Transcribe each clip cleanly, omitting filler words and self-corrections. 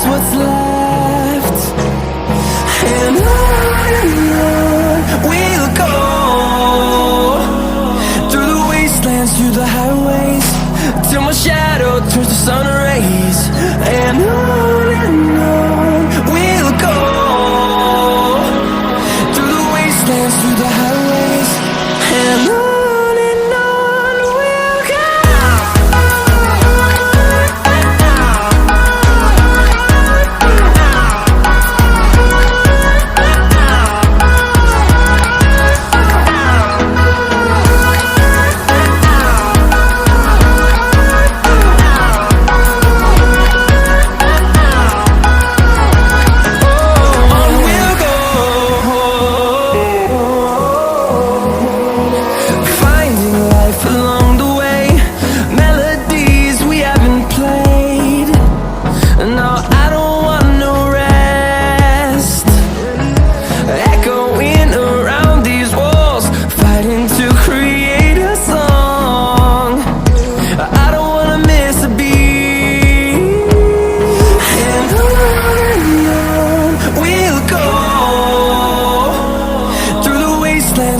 just what's left. And on we'll go, through the wastelands, through the highways, till my shadow turns to sun rays. And on we'll go, through the wastelands, through the highways, and on we'll go.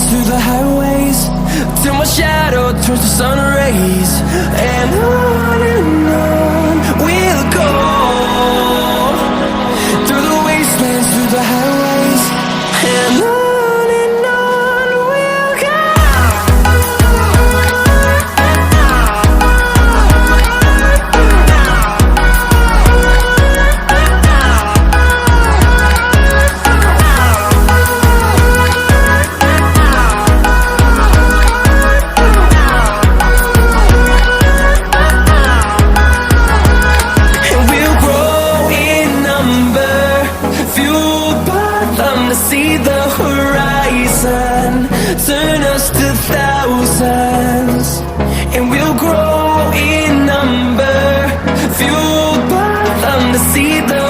Through the highways, till my shadow turns to sun rays. And on we'll go, through the wastelands, through the highways, and on we'll go. To see the horizon turn us to thousands, and we'll grow in number, fueled by them to see the